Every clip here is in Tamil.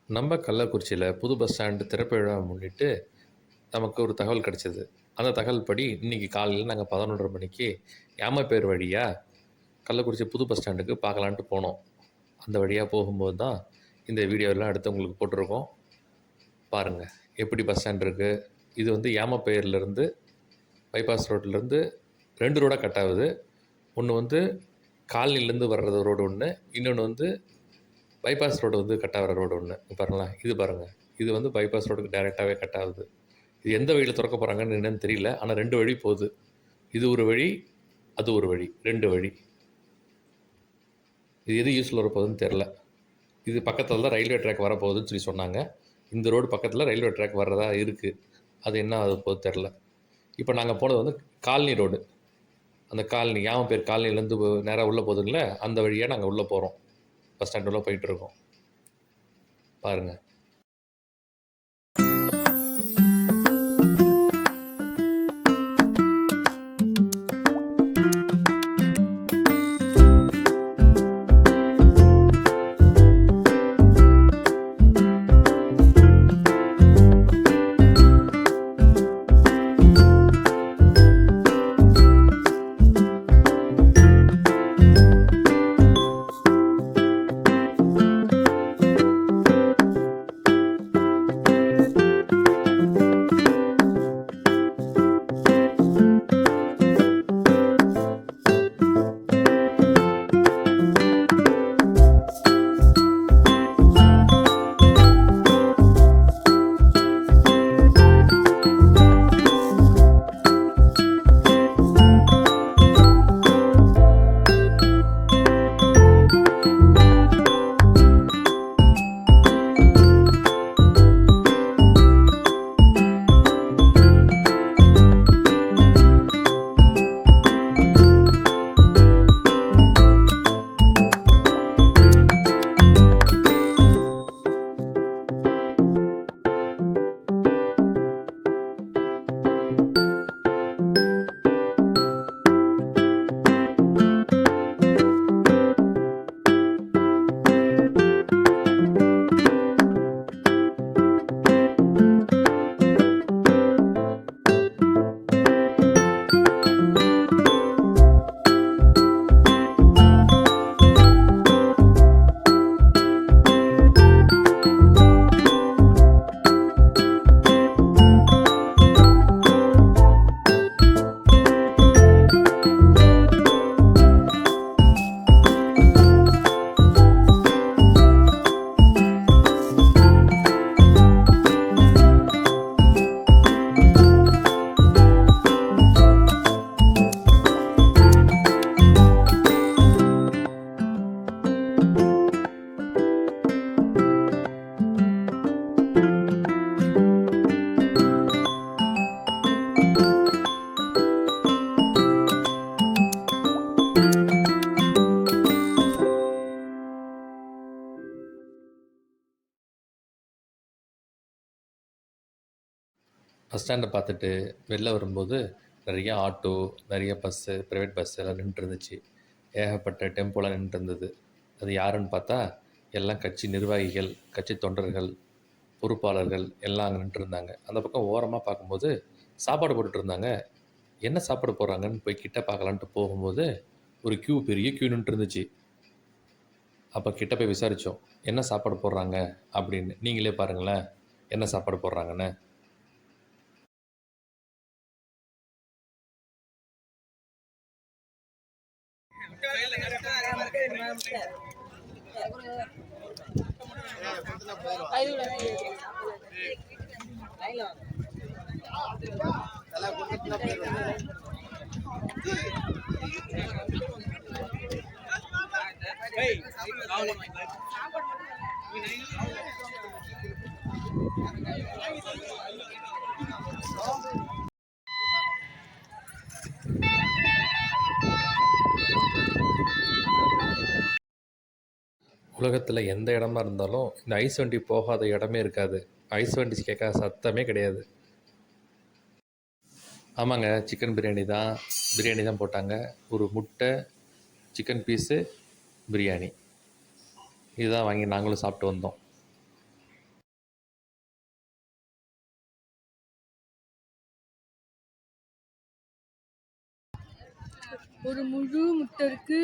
நம்ம கள்ளக்குறிச்சியில புது பஸ் ஸ்டாண்ட் திறப்பு விழாவ முன்னிட்டு நமக்கு ஒரு தகவல் கிடைச்சது. அந்த தகவல் படி இன்னைக்கு காலையில நாங்க 11:30 மணிக்கு யாமப்பேர் வழியா கள்ளக்குறிச்சி புது பஸ் ஸ்டாண்டுக்கு பார்க்கலான்ட்டு போனோம். அந்த வழியா போகும்போது தான் இந்த வீடியோலாம் எடுத்து உங்களுக்கு போட்டிருக்கோம். பாருங்க. எப்படி பஸ் ஸ்டாண்ட் இருக்கு. இது வந்து யாமப்பேர்லேருந்து பைபாஸ் ரோட்லேருந்து 2 ரோடா கட் ஆகுது. ஒண்ணு வந்து காலனிலேருந்து வர்ற ரோடு ஒண்ணு. இன்னொன்னு வந்து பைபாஸ் ரோடு வந்து கட் ஆகுற ரோடு ஒண்ணு. பாருங்களேன். இது பாருங்க. இது வந்து பைபாஸ் ரோடுக்கு டைரக்ட்டாவே கட் ஆகுது. இது எந்த வழியில திறக்க போறாங்கன்னு என்னன்னு தெரியல. ஆனா 2 வழி போகுது. இது ஒரு வழி, அது ஒரு வழி. 2 வழி. இது எது யூஸ்ல வரப்போகுதுன்னு தெரியல. இது பக்கத்துல தான் ரயில்வே ட்ராக் வரப்போகுதுன்னு சொல்லி சொன்னாங்க. இந்த ரோடு பக்கத்துல ரயில்வே ட்ராக் வர்றதா இருக்கு. அது என்ன ஆக போகுது தெரியல. இப்போ நாங்க போனது வந்து காலனி ரோடு. அந்த காலனி யாமப்பேர் காலனிலேருந்து நேரா உள்ள போகுதுங்கல்ல, அந்த வழியா நாங்க உள்ள போறோம். பஸ் ஸ்டாண்ட் உள்ள போயிட்டுருக்கோம். பாருங்க. பஸ் ஸ்டாண்ட பார்த்துட்டு வெளில வரும்போது நிறைய ஆட்டோ, நிறைய பஸ்ஸு, பிரைவேட் பஸ் எல்லாம் நின்னுட்டுருந்துச்சு. ஏகப்பட்ட டெம்போலாம் நின்னுட்டுருந்தது. அது யாருன்னு பார்த்தா, எல்லாம் கட்சி நிர்வாகிகள், கட்சி தொண்டர்கள், பொறுப்பாளர்கள் எல்லாம் அங்க நின்னுட்டுருந்தாங்க. அந்த பக்கம் ஓரமா பார்க்கும்போது சாப்பாடு போட்டுட்டுருந்தாங்க. என்ன சாப்பாடு போடுறாங்கன்னு போய் கிட்ட பார்க்கலான்ட்டு போகும்போது, ஒரு பெரிய கியூ நின்னுட்டுருந்துச்சு. அப்ப கிட்ட போய் விசாரிச்சோம். என்ன சாப்பாடு போடுறாங்க அப்படின்னு. நீங்களே பாருங்களேன், என்ன சாப்பாடு போடுறாங்கன்னு. உலகத்துல எந்த இடமா இருந்தாலும், இந்த ஐஸ் வண்டி போகாத இடமே இருக்காது. ஐஸ் வண்டி கேட்காத சத்தமே கிடையாது. ஆமாங்க. சிக்கன் பிரியாணி தான் போட்டாங்க. ஒரு முட்டை, சிக்கன் பீஸு, பிரியாணி. இதுதான் வாங்கி நாங்களும் சாப்பிட்டு வந்தோம். ஒரு முழு முட்டை இருக்கு,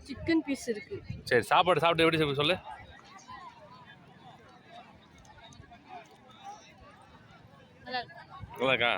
சிக்கன் பீஸ் இருக்கு. சரி, சாப்பாடு சாப்பிட்டு எப்படி சொல்லு. நல்லா இருக்கு. நல்லாக்கா?